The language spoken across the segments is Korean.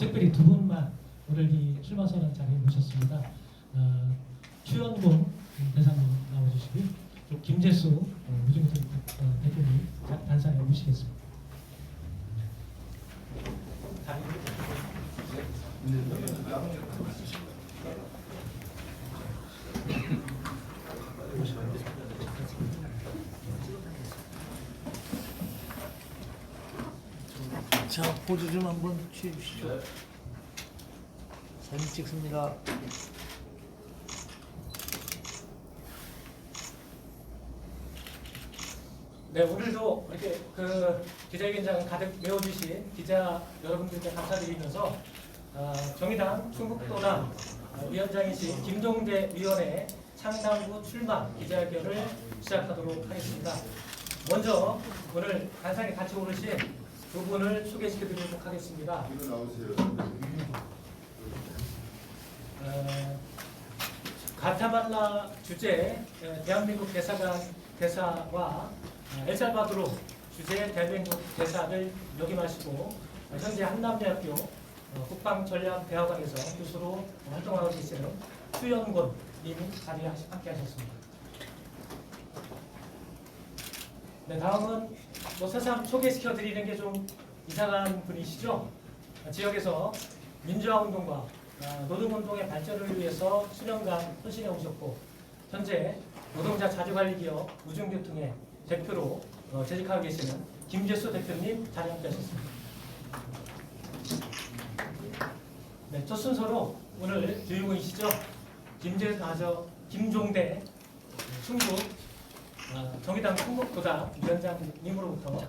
특별히 두 분만 오늘 이 출마 선언 자리에 모셨습니다. 추현곤 대사님 나와주시고요. 또 김재수 무중대 대표님 단상에 모시겠습니다. 자, 포즈 좀 한번 취해 주시죠. 사진 찍습니다. 네, 오늘도 이렇게 기자회견장을 가득 메워주신 기자 여러분들께 감사드리면서 정의당 충북도당 위원장이신 김종대 위원의 창당구 출마 기자회견을 시작하도록 하겠습니다. 먼저 오늘 단상에 같이 오르신 두 분을 소개시켜드리도록 하겠습니다. 가타말라 주재 대한민국 대사와 엘살바도르 주재 대한민국 대사를 역임하시고 현재 한남대학교 국방전략대학원에서 교수로 활동하고 계시는 추현곤 님이 자리에 함께하셨습니다. 네, 다음은 새삼 소개시켜드리는 게 좀 이상한 분이시죠. 지역에서 민주화운동과 노동운동의 발전을 위해서 수년간 헌신해 오셨고 현재 노동자 자주관리기업 우중교통의 대표로 재직하고 계시는 김재수 대표님 자리에 함께하셨습니다. 네, 첫 순서로 오늘 주인공이시죠. 김종대 충북 정의당 충북도당 위원장님으로부터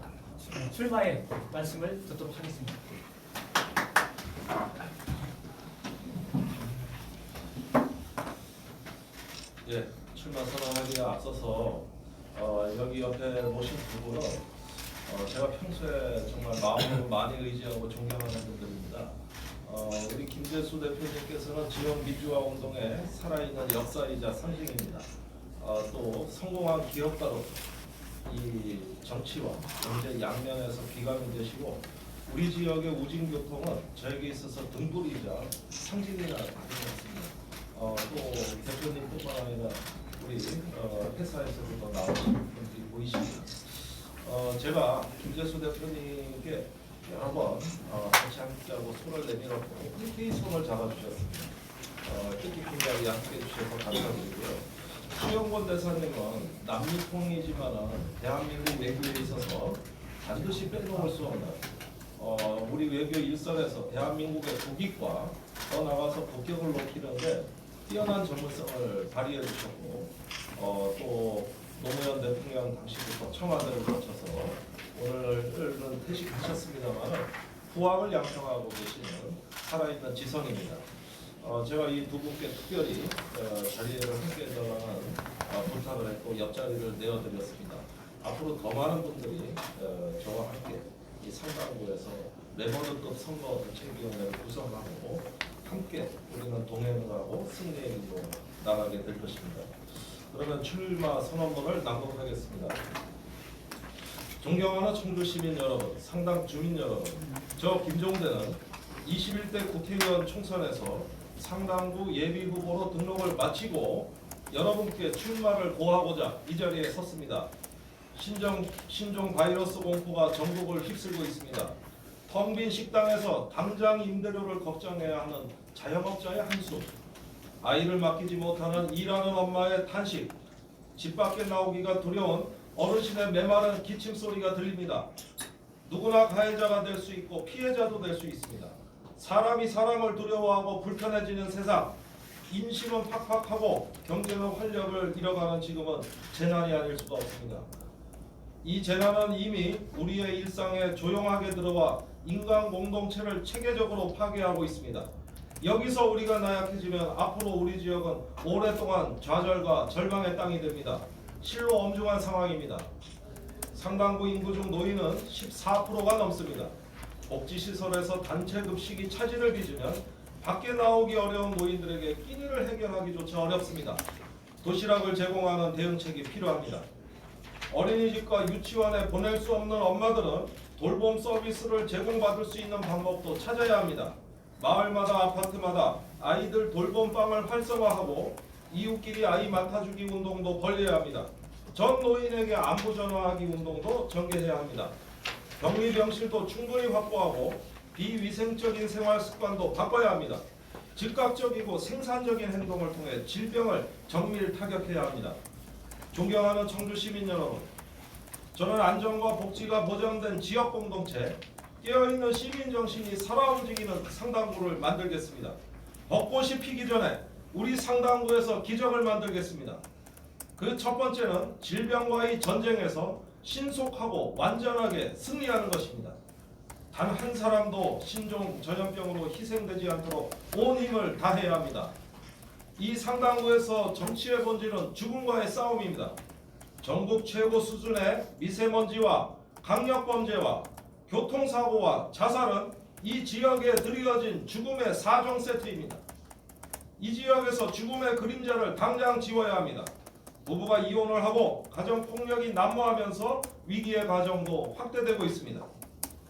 출마의 말씀을 듣도록 하겠습니다. 예, 출마 선언하기에 앞서서 여기 옆에 모신 두 분은 제가 평소에 정말 마음으로 많이 의지하고 존경하는 분들입니다. 우리 김재수 대표님께서는 지역 민주화 운동의 살아있는 역사이자 상징입니다. 또 성공한 기업가로 이 정치와 경제 양면에서 비감이 되시고 우리 지역의 우진교통은 저에게 있어서 등불이자 상징이라 가정했습니다. 또 대표님뿐만 아니라 우리 회사에서도 나오신 분들이 보이십니다. 제가 김재수 대표님께 여러 번 같이 함께하고 손을 내밀었고 흔히 손을 잡아주셨습니다. 뜻깊은 이야기 함께해 주셔서 감사드리고요. 추현곤 대사님은 남미통이지만 대한민국 외교에 있어서 반드시 빼놓을 수 없는 우리 외교 일선에서 대한민국의 국익과 더 나아가서 국격을 높이는데 뛰어난 전문성을 발휘해 주셨고 또 노무현 대통령 당시부터 청와대를 거쳐서 오늘은 퇴직하셨습니다만 후왕을 양성하고 계시는 살아있는 지성입니다. 제가 이 두 분께 특별히 자리를 함께 해달라는 부탁을 했고 옆자리를 내어드렸습니다. 앞으로 더 많은 분들이 저와 함께 이 상당부에서 레버드급 선거 대책위원회를 구성하고 함께 우리는 동행을 하고 승리의 길로 나가게 될 것입니다. 그러면 출마 선언문을 낭독하겠습니다. 존경하는 청주 시민 여러분, 상당 주민 여러분, 저 김종대는 21대 국회의원 총선에서 상당구 예비 후보로 등록을 마치고 여러분께 출마를 고하고자 이 자리에 섰습니다. 신종 바이러스 공포가 전국을 휩쓸고 있습니다. 텅 빈 식당에서 당장 임대료를 걱정해야 하는 자영업자의 한숨, 아이를 맡기지 못하는 일하는 엄마의 탄식, 집 밖에 나오기가 두려운 어르신의 메마른 기침 소리가 들립니다. 누구나 가해자가 될 수 있고 피해자도 될 수 있습니다. 사람이 사람을 두려워하고 불편해지는 세상, 임신은 팍팍하고 경제는 활력을 잃어가는 지금은 재난이 아닐 수가 없습니다. 이 재난은 이미 우리의 일상에 조용하게 들어와 인간 공동체를 체계적으로 파괴하고 있습니다. 여기서 우리가 나약해지면 앞으로 우리 지역은 오랫동안 좌절과 절망의 땅이 됩니다. 실로 엄중한 상황입니다. 상당부 인구 중 노인은 14%가 넘습니다. 복지시설에서 단체 급식이 차질을 빚으면 밖에 나오기 어려운 노인들에게 끼니를 해결하기조차 어렵습니다. 도시락을 제공하는 대응책이 필요합니다. 어린이집과 유치원에 보낼 수 없는 엄마들은 돌봄 서비스를 제공받을 수 있는 방법도 찾아야 합니다. 마을마다 아파트마다 아이들 돌봄방을 활성화하고 이웃끼리 아이 맡아주기 운동도 벌려야 합니다. 전 노인에게 안부 전화하기 운동도 전개해야 합니다. 격리병실도 충분히 확보하고 비위생적인 생활 습관도 바꿔야 합니다. 즉각적이고 생산적인 행동을 통해 질병을 정밀 타격해야 합니다. 존경하는 청주 시민 여러분, 저는 안전과 복지가 보장된 지역 공동체, 깨어있는 시민 정신이 살아 움직이는 상당구를 만들겠습니다. 벚꽃이 피기 전에 우리 상당구에서 기적을 만들겠습니다. 그 첫 번째는 질병과의 전쟁에서 신속하고 완전하게 승리하는 것입니다. 단 한 사람도 신종 전염병으로 희생되지 않도록 온 힘을 다해야 합니다. 이 상당구에서 정치의 본질은 죽음과의 싸움입니다. 전국 최고 수준의 미세먼지와 강력범죄와 교통사고와 자살은 이 지역에 드리워진 죽음의 4종 세트입니다. 이 지역에서 죽음의 그림자를 당장 지워야 합니다. 부부가 이혼을 하고 가정폭력이 난무하면서 위기의 가정도 확대되고 있습니다.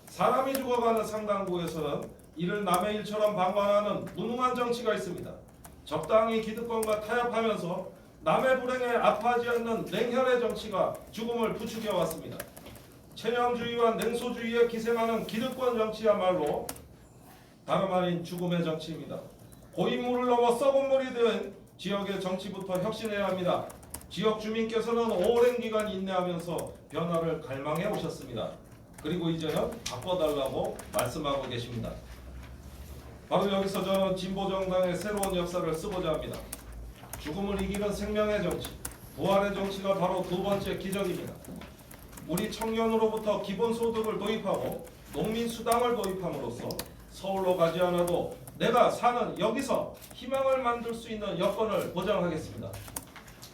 사람이 죽어가는 상당구에서는 이를 남의 일처럼 방관하는 무능한 정치가 있습니다. 적당히 기득권과 타협하면서 남의 불행에 아파하지 않는 냉혈의 정치가 죽음을 부추겨왔습니다. 체념주의와 냉소주의에 기생하는 기득권 정치야말로 다름 아닌 죽음의 정치입니다. 고인물을 넘어 썩은 물이 된 지역의 정치부터 혁신해야 합니다. 지역 주민께서는 오랜 기간 인내하면서 변화를 갈망해 오셨습니다. 그리고 이제는 바꿔달라고 말씀하고 계십니다. 바로 여기서 저는 진보정당의 새로운 역사를 쓰고자 합니다. 죽음을 이기는 생명의 정치, 부활의 정치가 바로 두 번째 기적입니다. 우리 청년으로부터 기본소득을 도입하고 농민수당을 도입함으로써 서울로 가지 않아도 내가 사는 여기서 희망을 만들 수 있는 여건을 보장하겠습니다.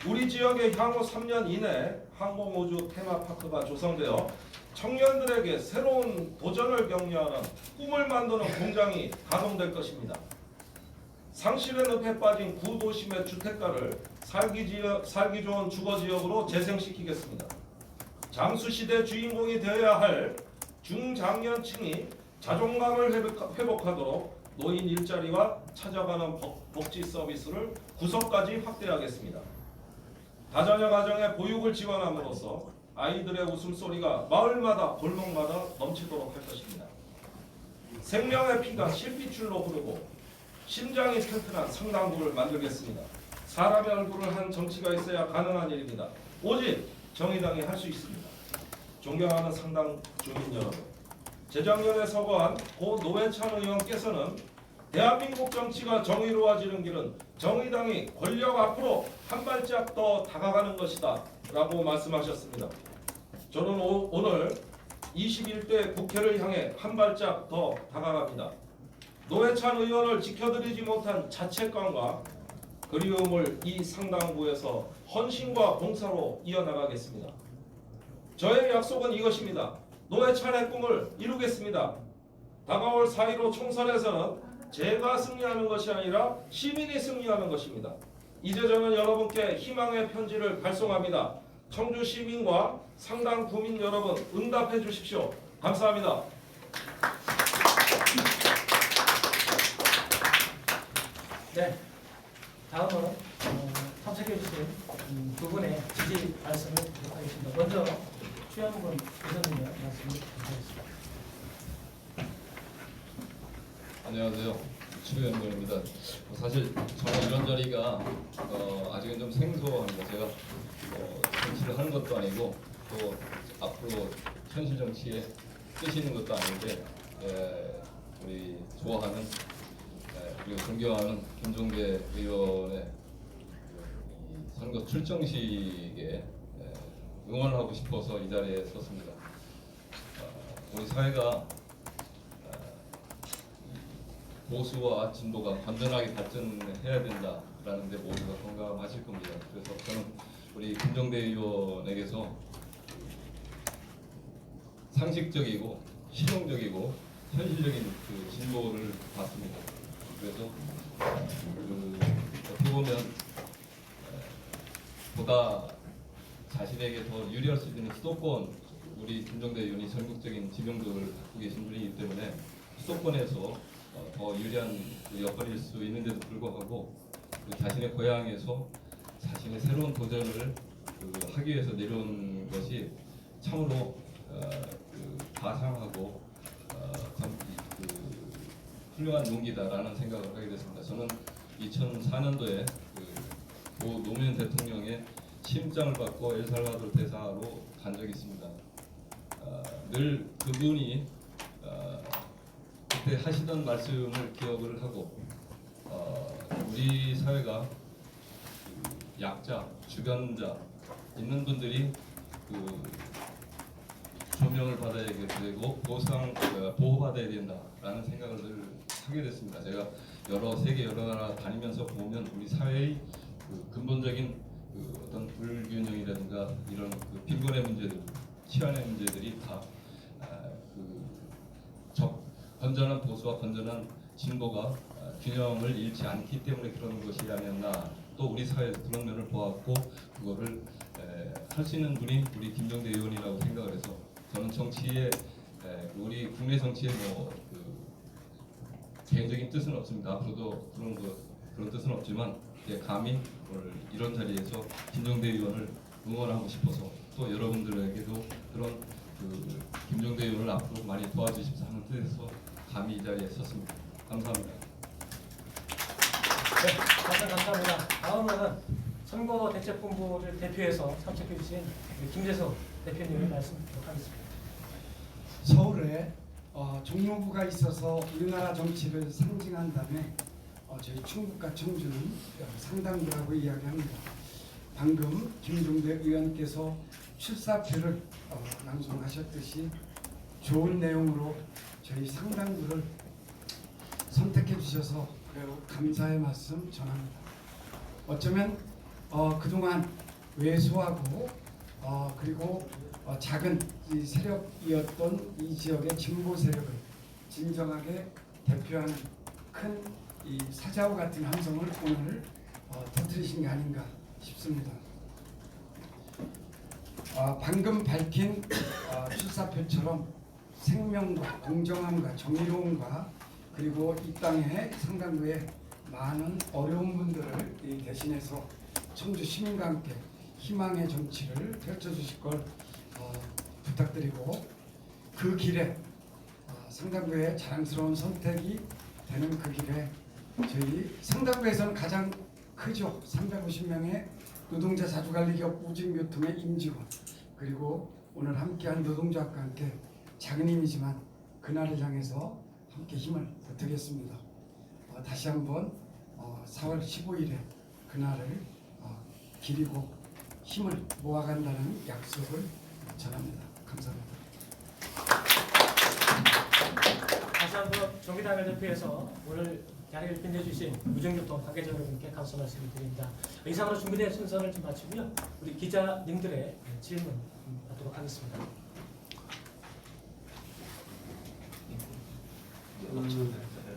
우리 지역에 향후 3년 이내에 항공우주 테마파크가 조성되어 청년들에게 새로운 도전을 격려하는 꿈을 만드는 공장이 가동될 것입니다. 상실의 늪에 빠진 구도심의 주택가를 살기 좋은 주거지역으로 재생시키겠습니다. 장수시대 주인공이 되어야 할 중장년층이 자존감을 회복하도록 노인 일자리와 찾아가는 복지 서비스를 구석까지 확대하겠습니다. 다자녀 가정의 보육을 지원함으로써 아이들의 웃음소리가 마을마다 골목마다 넘치도록 할 것입니다. 생명의 피가 실핏줄로 흐르고 심장이 튼튼한 상당구를 만들겠습니다. 사람의 얼굴을 한 정치가 있어야 가능한 일입니다. 오직 정의당이 할 수 있습니다. 존경하는 상당 주민 여러분, 재작년에 서거한 고 노회찬 의원께서는 대한민국 정치가 정의로워지는 길은 정의당이 권력 앞으로 한 발짝 더 다가가는 것이다 라고 말씀하셨습니다. 저는 오늘 21대 국회를 향해 한 발짝 더 다가갑니다. 노회찬 의원을 지켜드리지 못한 자책감과 그리움을 이 상당구에서 헌신과 봉사로 이어나가겠습니다. 저의 약속은 이것입니다. 노회찬의 꿈을 이루겠습니다. 다가올 4.15 총선에서는 제가 승리하는 것이 아니라 시민이 승리하는 것입니다. 이제 저는 여러분께 희망의 편지를 발송합니다. 청주 시민과 상당 구민 여러분 응답해 주십시오. 감사합니다. 네, 다음으로 참석해 주신 두 분의 지지 말씀을 드리겠습니다. 먼저 추현근 의원님 말씀을 드리겠습니다. 안녕하세요. 추현근입니다. 사실 저는 이런 자리가 아직은 좀 생소합니다. 제가 정치를 하는 것도 아니고 또 앞으로 현실 정치에 뜨시는 것도 아닌데 우리 좋아하는 그리고 존경하는 김종대 의원의 이 선거 출정식에 응원을 하고 싶어서 이 자리에 섰습니다. 우리 사회가 보수와 진보가 건전하게 발전해야 된다라는 데 모두가 공감하실 겁니다. 그래서 저는 우리 김종대 의원에게서 상식적이고 실용적이고 현실적인 그 진보를 받습니다. 그래서 어떻게 보면 보다 자신에게 더 유리할 수 있는 수도권, 우리 김종대 의원이 전국적인 지명도를 갖고 계신 분이기 때문에 수도권에서 더 유리한 그 여건일 수 있는데도 불구하고 그 자신의 고향에서 자신의 새로운 도전을 하기 위해서 내려온 것이 참으로 가상하고 훌륭한 용기다라는 생각을 하게 됐습니다. 저는 2004년도에 고 노무현 대통령의 심장을 받고 엘살바도르 대사로 간 적이 있습니다. 늘 그분이 그때 하시던 말씀을 기억을 하고 우리 사회가 약자, 주변자 있는 분들이 조명을 받아야 되고 보호받아야 된다라는 생각을 늘 하게 됐습니다. 제가 세계 여러 나라 다니면서 보면 우리 사회의 근본적인 어떤 불균형이라든가 이런 빈곤의 문제들, 치안의 문제들이 다 건전한 보수와 건전한 진보가 균형을 잃지 않기 때문에 그런 것이 아니었나. 또 우리 사회에서 그런 면을 보았고 그거를 할 수 있는 분이 우리 김종대 의원이라고 생각을 해서 저는 정치에 우리 국내 정치에 개인적인 뜻은 없습니다. 앞으로도 그런 뜻은 없지만 감히 오늘 이런 자리에서 김종대 의원을 응원하고 싶어서 또 여러분들에게도 그런 김종대 의원을 앞으로 많이 도와주십사 하는 뜻에서 감히 이 자리에 섰습니다. 감사합니다. 네, 감사합니다. 다음은 선거대책본부를 대표해서 참석해 주신 김재석 대표님의 말씀 듣도록 하겠습니다. 서울에 종로구가 있어서 우리나라 정치를 상징한다면 저희 충북과 청주는 상당부라고 이야기합니다. 방금 김종대 의원께서 출사표를 낭송하셨듯이 좋은 내용으로 저희 상당부를 선택해 주셔서 매우 감사의 말씀 전합니다. 어쩌면 그동안 왜소하고 그리고 작은 이 세력이었던 이 지역의 진보 세력을 진정하게 대표하는 큰 이 사자와 같은 함성을 오늘 터뜨리신 게 아닌가 싶습니다. 방금 밝힌 출사표처럼 생명과 공정함과 정의로움과 그리고 이 땅에 상당부에 많은 어려운 분들을 대신해서 청주 시민과 함께 희망의 정치를 펼쳐주실 걸 부탁드리고 그 길에 상당부의 자랑스러운 선택이 되는 그 길에 저희 상당부에서는 가장 크죠. 350명의 노동자 자주관리기업 우진교통의 임직원 그리고 오늘 함께한 노동자와 함께 작은 힘이지만 그날을 향해서 함께 힘을 보태겠습니다. 다시 한번 4월 15일에 그날을 기리고 힘을 모아간다는 약속을 전합니다. 감사합니다. 다시 한번 정의당을 대표해서 오늘 자리를 빛내주신 우정교통 관계자 여러분께 감사 말씀을 드립니다. 이상으로 준비된 순서를 좀 마치고요. 우리 기자님들의 질문 받도록 하겠습니다.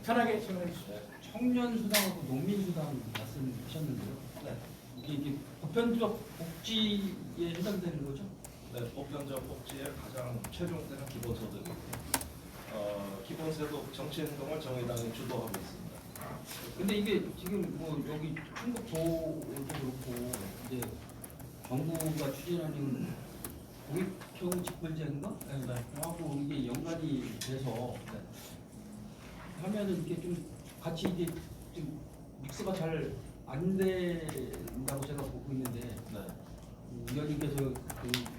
편하게 질문해 주시죠. 청년수당하고 농민수당 말씀하셨는데요. 네. 이게 보편적 복지에 해당되는 거죠? 네, 보편적 복지의 가장 최종되는 기본소득이고 기본세도 정치행동을 정의당이 주도하고 있습니다. 근데 이게 지금 뭐 여기 충북도도 그렇고 이제 정부가 추진하는 공익형 직불제인가? 네. 하고 이게 연관이 돼서 하면은 이게 좀 같이 이게 좀 믹스가 잘 안 된다고 제가 보고 있는데 네. 의원님께서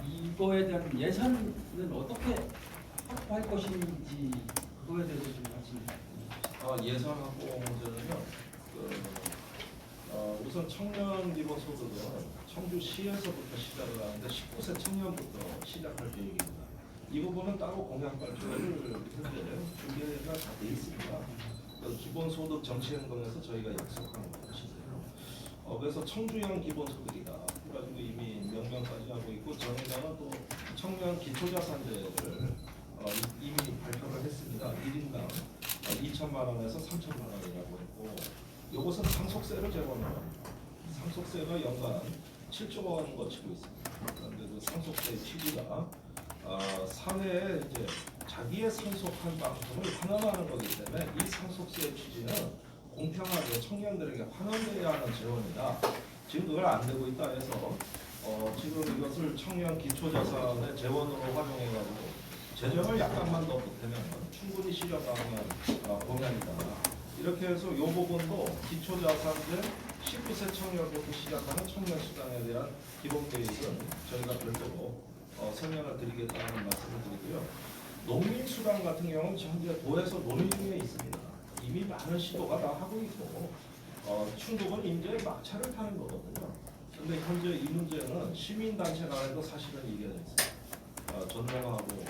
이거에 대한 예산은 어떻게 확보할 것인지 그거에 대해서 좀 말씀 주시죠. 예산하고 문제는요. 우선 청년 기본소득은 청주시에서부터 시작을 하는데 19세 청년부터 시작할 계획입니다. 이 부분은 따로 공약 발표를 현재 준비가 다 돼 있습니다. 기본소득 정치행동에서 저희가 약속한 것이고요. 그래서 청주형 기본소득이다. 그래가지고 이미 명명까지 하고 있고 정의당은 또 청년 기초자산제를 이미 발표를 했습니다. 1인당 2천만 원에서 3천만 원이라고 했고 이것은 상속세를 제거하는 겁니다. 상속세가 연간 7조 원 거치고 있습니다. 그런데 그 상속세 취지가 사회에 이제 자기의 상속한 방송을 환원하는 거기 때문에 이 상속세 상속세의 취지는 공평하게 청년들에게 환원돼야 하는 재원이다. 지금 그걸 안 되고 있다 해서 지금 이것을 청년 기초자산의 재원으로 활용해가지고 재정을 약간만 더 보태면 충분히 실현 가능한 공약이다. 이렇게 해서 이 부분도 기초자산제 19세 청년부터 시작하는 청년수당에 대한 기본 계획은 저희가 별도로 설명을 드리겠다는 말씀을 드리고요. 농민수당 같은 경우는 현재 도에서 논의 중에 있습니다. 이미 많은 시도가 다 하고 있고 충북은 이제 막차를 타는 거거든요. 근데 현재 이 문제는 시민단체 간에도 사실은 이견이 있어요. 전공하고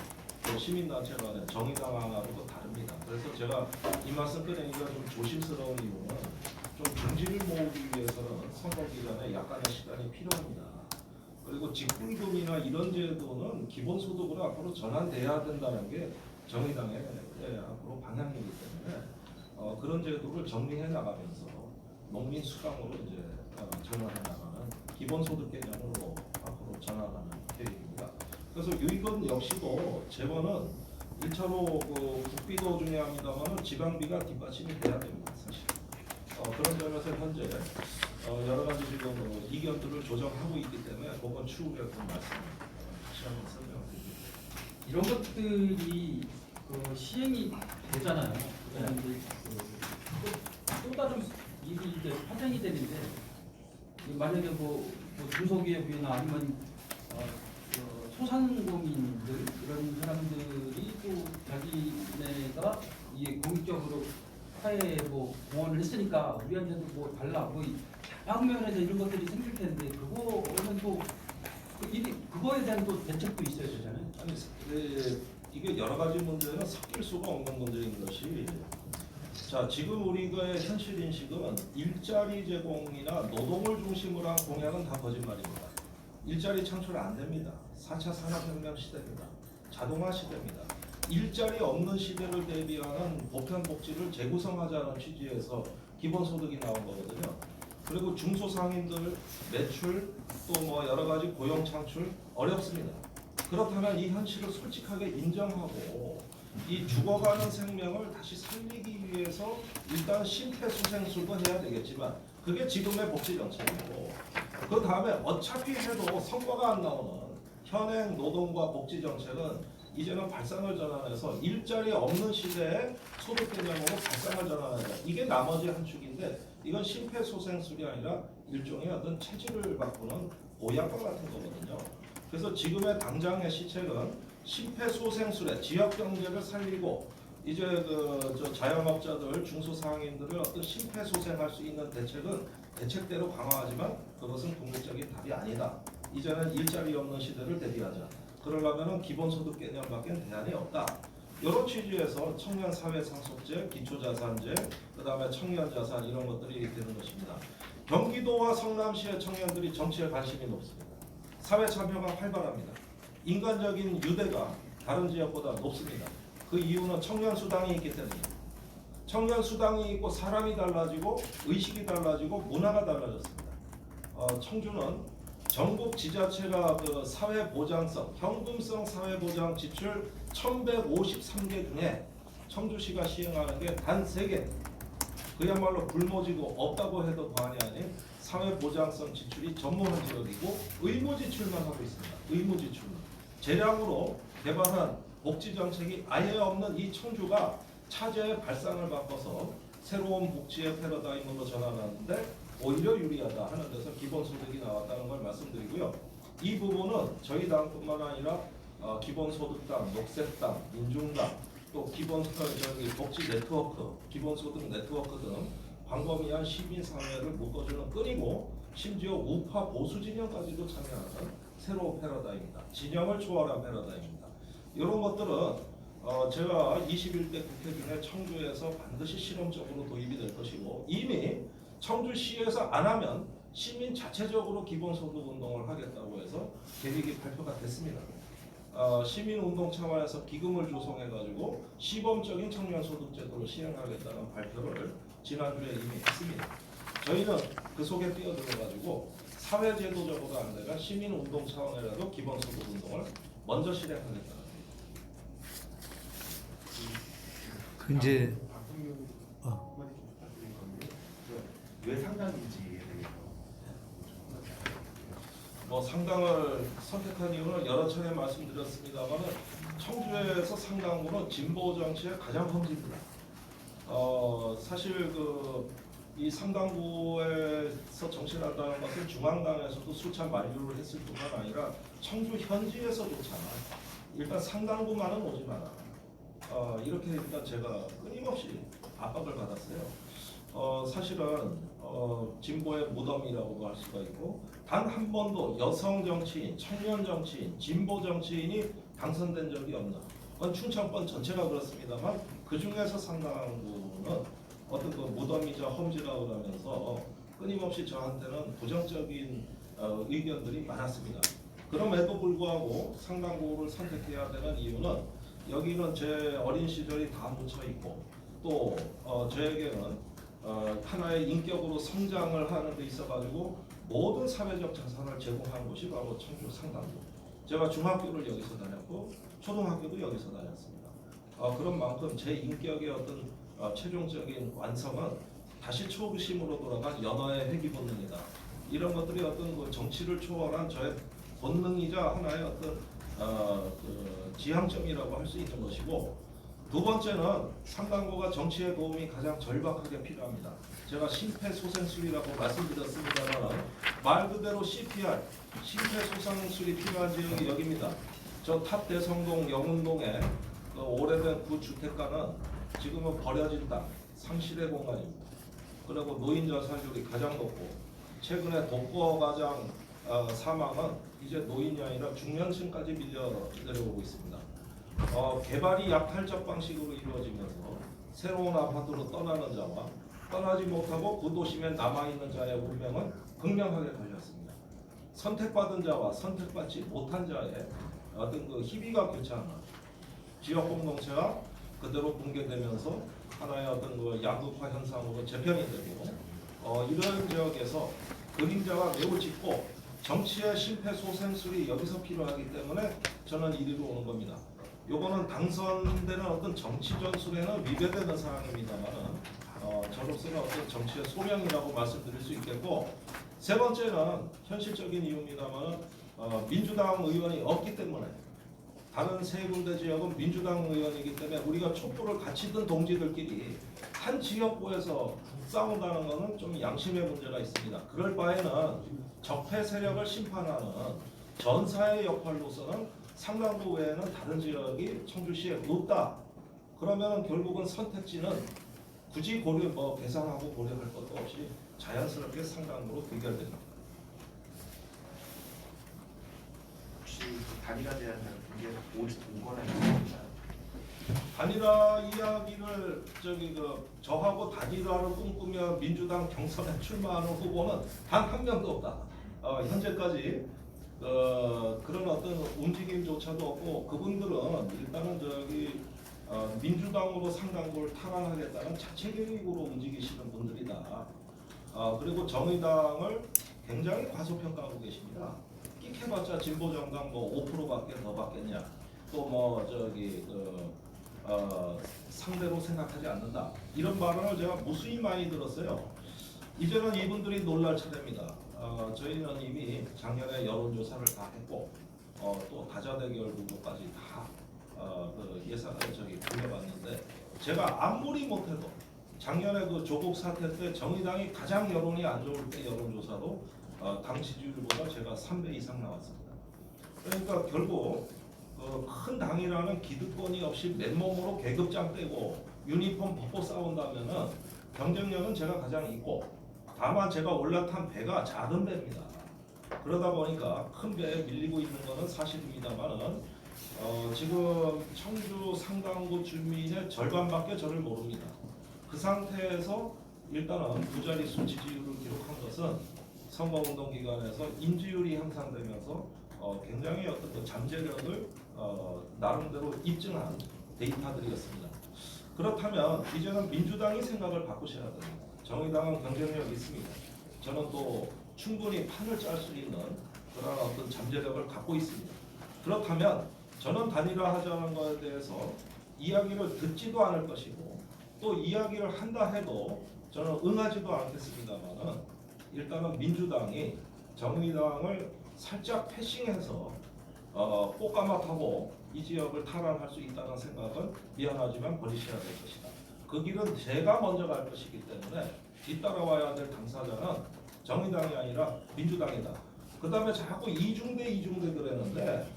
또 시민단체 간의 정의당하고도 다릅니다. 그래서 제가 이 말씀 꺼내기가 좀 조심스러운 이유는 좀 중지를 모으기 위해서는 선거 기간에 약간의 시간이 필요합니다. 그리고 직불금이나 이런 제도는 기본소득으로 앞으로 전환돼야 된다는 게 정의당의 앞으로 방향이기 때문에 그런 제도를 정리해 나가면서 농민 수당으로 이제 전환해 나가는 기본소득 개념으로 앞으로 전환하는 계획입니다. 그래서 이건 역시도 재원은 1차로 국비도 중요합니다만 지방비가 뒷받침이 돼야 됩니다. 사실 그런 점에서 현재 여러 가지 지금 이견들을 조정하고 있기 때문에 그건 추후에 그 말씀 다시 한번 설명드립니다. 이런 것들이 시행이 되잖아요. 그런데 또 다른 일이 이제 파생이 되는데 만약에 뭐 중소기업이나 아니면 소상공인들 이런 사람들이 또 자기네가 이게 공익적으로 사회에 뭐 공헌을 했으니까 우리한테도 뭐 달라 뭐 다른 면에서 이런 것들이 생길 텐데 그거는 또 그거에 대한 또 대책도 있어야 되잖아요. 아니 이게 여러 가지 문제는 섞일 수가 없는 문제인 것이 자 지금 우리가의 현실 인식은 일자리 제공이나 노동을 중심으로 한 공약은 다 거짓말입니다. 일자리 창출 안 됩니다. 4차 산업혁명 시대입니다. 자동화 시대입니다. 일자리 없는 시대를 대비하는 보편복지를 재구성하자는 취지에서 기본소득이 나온 거거든요. 그리고 중소상인들 매출 또 뭐 여러 가지 고용 창출 어렵습니다. 그렇다면 이 현실을 솔직하게 인정하고 이 죽어가는 생명을 다시 살리기 위해서 일단 심폐소생술도 해야 되겠지만 그게 지금의 복지 정책이고 그 다음에 어차피 해도 성과가 안 나오는 현행 노동과 복지 정책은 이제는 발상을 전환해서 일자리 없는 시대에 소득 개념으로 발상을 전환하자. 이게 나머지 한 축인데 이건 심폐소생술이 아니라 일종의 어떤 체질을 바꾸는 보약과 같은 거거든요. 그래서 지금의 당장의 시책은 심폐소생술에 지역 경제를 살리고 이제 저 자영업자들 중소상인들을 어떤 심폐소생할 수 있는 대책은 대책대로 강화하지만 그것은 궁극적인 답이 아니다. 이제는 일자리 없는 시대를 대비하자. 그러려면 기본소득 개념밖에 대안이 없다. 이런 취지에서 청년사회상속제, 기초자산제, 그 다음에 청년자산 이런 것들이 되는 것입니다. 경기도와 성남시의 청년들이 정치에 관심이 높습니다. 사회 참여가 활발합니다. 인간적인 유대가 다른 지역보다 높습니다. 그 이유는 청년 수당이 있기 때문입니다. 청년 수당이 있고 사람이 달라지고 의식이 달라지고 문화가 달라졌습니다. 청주는 전국 지자체가 그 사회보장성, 현금성 사회보장 지출 1153개 중에 청주시가 시행하는 게 단 3개. 그야말로 굶어지고 없다고 해도 과언이 아닌 사회보장성 지출이 전무한 지역이고 의무지출만 하고 있습니다. 의무지출만. 재량으로 개발한 복지정책이 아예 없는 이 청주가 차제의 발상을 바꿔서 새로운 복지의 패러다임으로 전환하는데 오히려 유리하다 하는 데서 기본소득이 나왔다는 걸 말씀드리고요. 이 부분은 저희 당뿐만 아니라 기본소득당, 녹색당, 민중당, 또 복지 네트워크, 기본소득 네트워크 등 광범위한 시민사회를 묶어주는 끈이고 심지어 우파 보수 진영까지도 참여하는 새로운 패러다임입니다. 진영을 초월한 패러다임입니다. 이런 것들은 제가 21대 국회 중에 청주에서 반드시 실험적으로 도입이 될 것이고 이미 청주시에서 안 하면 시민 자체적으로 기본소득 운동을 하겠다고 해서 계획이 발표가 됐습니다. 시민운동 차원에서 기금을 조성해가지고 시범적인 청년소득제도를 시행하겠다는 발표를 지난주에 이미 했습니다. 저희는 그 속에 뛰어들어가지고 사회제도적으로 안 되가 시민운동 차원이라도 기본소득 운동을 먼저 실행하겠다는 겁니다. 그 이제 왜 상당인지에 대해서 뭐 상당을 선택한 이유는 여러 차례 말씀드렸습니다만 청주에서 상당구는 진보 정치의 가장 험지입니다. 사실 이 상당구에서 정치를 한다는 것은 중앙당에서도 수차 만류를 했을 뿐만 아니라 청주 현지에서조차 일단 상당구만은 오지 마라. 이렇게 일단 제가 끊임없이 압박을 받았어요. 사실은 진보의 무덤이라고 할 수가 있고 단 한 번도 여성 정치인, 청년 정치인, 진보 정치인이 당선된 적이 없나. 그건 충청권 전체가 그렇습니다만 그 중에서 상당부는 어떤 무덤이자 험지라고 하면서 끊임없이 저한테는 부정적인 의견들이 많았습니다. 그럼에도 불구하고 상당부를 선택해야 되는 이유는 여기는 제 어린 시절이 다 묻혀 있고 또 저에게는 하나의 인격으로 성장을 하는 데 있어가지고 모든 사회적 자산을 제공한 곳이 바로 청주 상당구. 제가 중학교를 여기서 다녔고 초등학교도 여기서 다녔습니다. 그런 만큼 제 인격의 어떤 최종적인 완성은 다시 초심으로 돌아간 연화의 회귀 본능이다. 이런 것들이 어떤 정치를 초월한 저의 본능이자 하나의 어떤 지향점이라고 할 수 있는 것이고 두 번째는 상당구가 정치의 도움이 가장 절박하게 필요합니다. 제가 심폐소생술이라고 말씀드렸습니다만 말 그대로 CPR, 심폐소생술이 필요한 지역이 여기입니다. 저 탑대성동 영운동에 오래된 구주택가는 지금은 버려진 땅, 상실의 공간입니다. 그리고 노인자 살률이 가장 높고 최근에 독거가장 사망은 이제 노인이 아니라 중년층까지 밀려 내려오고 있습니다. 개발이 약탈적 방식으로 이루어지면서 새로운 아파트로 떠나는 자와 떠나지 못하고 구도심에 남아있는 자의 운명은 극명하게 걸렸습니다. 선택받은 자와 선택받지 못한 자의 어떤 희비가 교차하는 지역 공동체가 그대로 붕괴되면서 하나의 어떤 양극화 현상으로 재편이 되고 이런 지역에서 그림자가 매우 짙고 정치의 심폐소생술이 여기서 필요하기 때문에 저는 이리로 오는 겁니다. 요거는 당선되는 어떤 정치 전술에는 위배되는 사항입니다만 저로서는 어떤 정치의 소명이라고 말씀드릴 수 있겠고 세 번째는 현실적인 이유입니다만 민주당 의원이 없기 때문에 다른 세 군데 지역은 민주당 의원이기 때문에 우리가 촛불을 같이 든 동지들끼리 한 지역구에서 싸운다는 것은 좀 양심의 문제가 있습니다. 그럴 바에는 적폐 세력을 심판하는 전사의 역할로서는 상당부 외에는 다른 지역이 청주시에 없다. 그러면 결국은 선택지는 굳이 계산하고 고려할 것도 없이 자연스럽게 상당부로 귀결됩니다. 혹시 단일화 제안을 오거나 있습니까? 단일화 이야기를 저하고 단일화를 꿈꾸며 민주당 경선에 출마하는 후보는 단 한 명도 없다. 현재까지 그런 어떤 움직임조차도 없고 그분들은 일단은 민주당으로 상당부를 탈환하겠다는 자체 계획으로 움직이시는 분들이다. 그리고 정의당을 굉장히 과소평가하고 계십니다. 끽해봤자 진보정당 5%밖에 더 받겠냐. 또 상대로 생각하지 않는다. 이런 발언을 제가 무수히 많이 들었어요. 이제는 이분들이 놀랄 차례입니다. 저희는 이미 작년에 여론조사를 다 했고 또 다자대결 후보까지 다 예상을 돌려봤는데 제가 아무리 못해도 작년에 조국 사태 때 정의당이 가장 여론이 안 좋을 때 여론조사도 당 지지율보다 제가 3배 이상 나왔습니다. 그러니까 결국 큰 당이라는 기득권이 없이 맨몸으로 계급장 떼고 유니폼 벗고 싸운다면은 경쟁력은 제가 가장 있고 다만 제가 올라탄 배가 작은 배입니다. 그러다 보니까 큰 배에 밀리고 있는 것은 사실입니다만은 지금 청주 상당구 주민의 절반밖에 저를 모릅니다. 그 상태에서 일단은 두 자릿수 지지율을 기록한 것은 선거운동 기간에서 인지율이 향상되면서 굉장히 어떤 잠재력을 나름대로 입증한 데이터들이었습니다. 그렇다면 이제는 민주당이 생각을 바꾸셔야 됩니다. 정의당은 경쟁력이 있습니다. 저는 또 충분히 판을 짤 수 있는 그런 어떤 잠재력을 갖고 있습니다. 그렇다면 저는 단일화하자는 것에 대해서 이야기를 듣지도 않을 것이고 또 이야기를 한다 해도 저는 응하지도 않겠습니다만은 일단은 민주당이 정의당을 살짝 패싱해서 꽃가마타고 이 지역을 탈환할 수 있다는 생각은 미안하지만 버리셔야 될 것이다. 그 길은 제가 먼저 갈 것이기 때문에 뒤따라와야 될 당사자는 정의당이 아니라 민주당이다. 그 다음에 자꾸 이중대 그랬는데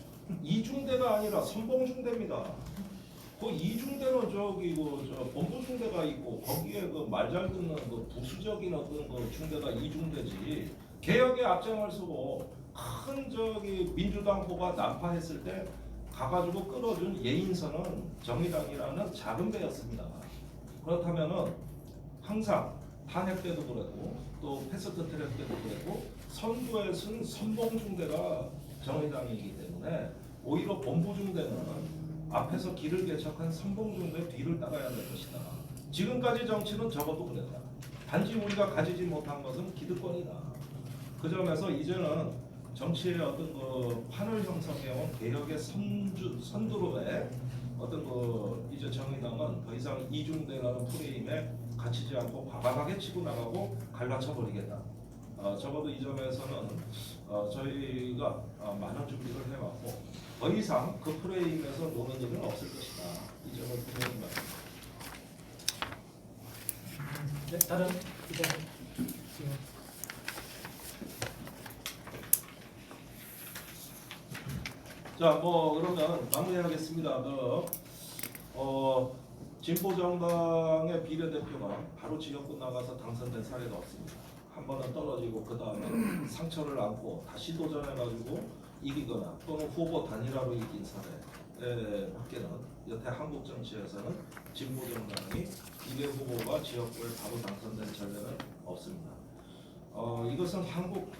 이중대가 아니라 선봉중대입니다. 그 이중대는 저기 저 본부중대가 있고 거기에 그 말 잘 듣는 그 부수적인 어떤 그 중대가 이중대지. 개혁에 앞장을 서고 큰 저기 민주당 호가 난파했을 때 가가지고 끌어준 예인선은 정의당이라는 작은 배였습니다. 그렇다면은 항상 탄핵 때도 그랬고 또 패스트트랙 때도 그랬고 선두에 쓴 선봉중대가 정의당이기 때문에 오히려 본부중대는 앞에서 길을 개척한 선봉중대 뒤를 따라야 될 것이다. 지금까지 정치는 적어도 그랬다. 단지 우리가 가지지 못한 것은 기득권이다. 그 점에서 이제는 정치의 어떤 그 판을 형성해온 개혁의 선두로에 어떤 그 이제 정의당은 더 이상 이중대라는 프레임에 갇히지 않고 과감하게 치고 나가고 갈라쳐 버리겠다. 적어도 이 점에서는 저희가 많은 준비를 해왔고 더 이상 그 프레임에서 노는 일은 없을 것이다. 이 점을 분명히 말합니다. 네, 다른 기자 자, 뭐 그러면 마무리하겠습니다. 진보정당의 비례대표가 바로 지역구 나가서 당선된 사례가 없습니다. 한 번은 떨어지고 그 다음에 상처를 안고 다시 도전해가지고 이기거나 또는 후보 단일화로 이긴 사례밖에는 여태 한국 정치에서는 진보정당이 비례 후보가 지역구에 바로 당선된 전례는 없습니다. 이것은 한국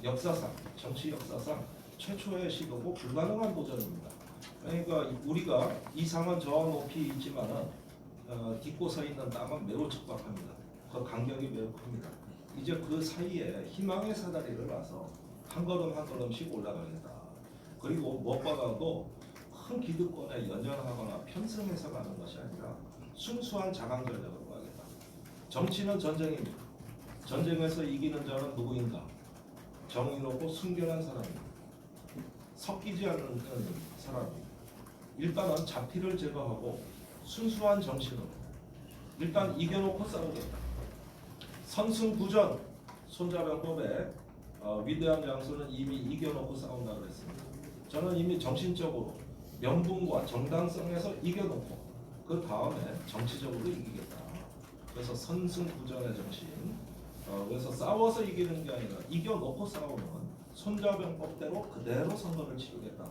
역사상, 정치 역사상 최초의 시도고 불가능한 도전입니다. 그러니까 우리가 이 상은 저 높이 있지만은 딛고 서 있는 땅은 매우 척박합니다. 그 간격이 매우 큽니다. 이제 그 사이에 희망의 사다리를 놔서 한 걸음 한 걸음씩 올라가겠다. 그리고 무엇보다도 큰 기득권에 연연하거나 편승해서 가는 것이 아니라 순수한 자강 전략으로 가겠다. 정치는 전쟁입니다. 전쟁에서 이기는 자는 누구인가? 정의롭고 순결한 사람입니다. 섞이지 않는 사람입니다. 일단은 자피를 제거하고 순수한 정신으로 일단 이겨놓고 싸우겠다. 선승부전 손자병법에 위대한 장수는 이미 이겨놓고 싸운다 그랬습니다. 저는 이미 정신적으로 명분과 정당성에서 이겨놓고 그 다음에 정치적으로 이기겠다. 그래서 선승부전의 정신. 그래서 싸워서 이기는 게 아니라 이겨놓고 싸우는 손자병법대로 그대로 선거를 치르겠다.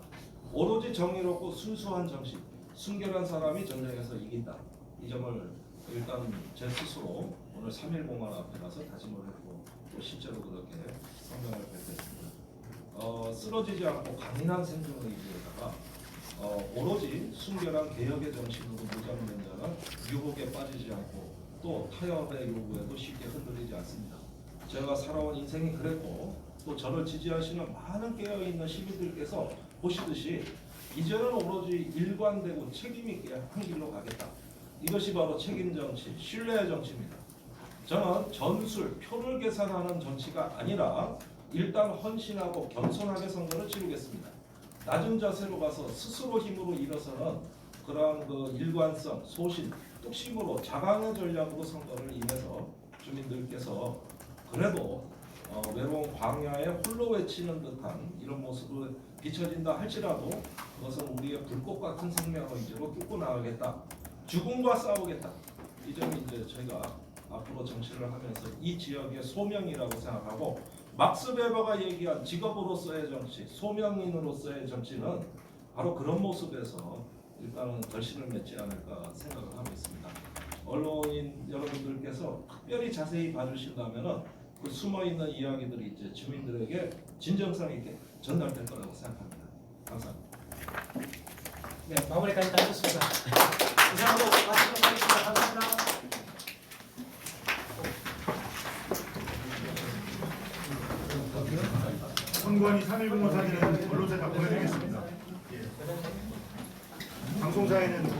오로지 정의롭고 순수한 정신, 순결한 사람이 전쟁에서 이긴다. 이 점을 일단 제 스스로 오늘 3.1 공원 앞에 가서 다짐을 했고 또 실제로 그렇게 성명을 발표했습니다. 쓰러지지 않고 강인한 생존을 유지하다가 오로지 순결한 개혁의 정신으로 무장된 자는 유혹에 빠지지 않고 또 타협의 요구에도 쉽게 흔들리지 않습니다. 제가 살아온 인생이 그랬고 또 저를 지지하시는 많은 깨어있는 시민들께서 보시듯이 이제는 오로지 일관되고 책임있게 한 길로 가겠다. 이것이 바로 책임 정치, 신뢰의 정치입니다. 저는 전술, 표를 계산하는 정치가 아니라 일단 헌신하고 겸손하게 선거를 치르겠습니다. 낮은 자세로 가서 스스로 힘으로 일어서는 그러한 그 일관성, 소신, 뚝심으로 자강의 전략으로 선거를 임해서 주민들께서 그래도 외로운 광야에 홀로 외치는 듯한 이런 모습을 비춰진다 할지라도 그것은 우리의 불꽃 같은 생명을 이제로 뚫고 나가겠다. 죽음과 싸우겠다. 이 점이 이제 저희가 앞으로 정치를 하면서 이 지역의 소명이라고 생각하고 막스 베버가 얘기한 직업으로서의 정치, 소명인으로서의 정치는 바로 그런 모습에서 일단은 결실을 맺지 않을까 생각을 하고 있습니다. 언론인 여러분들께서 특별히 자세히 봐주신다면은 그 숨어있는 이야기들이 이제 주민들에게 진정성 있게 전달될 거라고 생각합니다. 감사합니다. 네, 마무리까지 다 하셨습니다. 이상으로 마치도록 하겠습니다. 감사합니다. 선관위 3.1 공원 사진은 언론사에 다 보내드리겠습니다. 방송사에는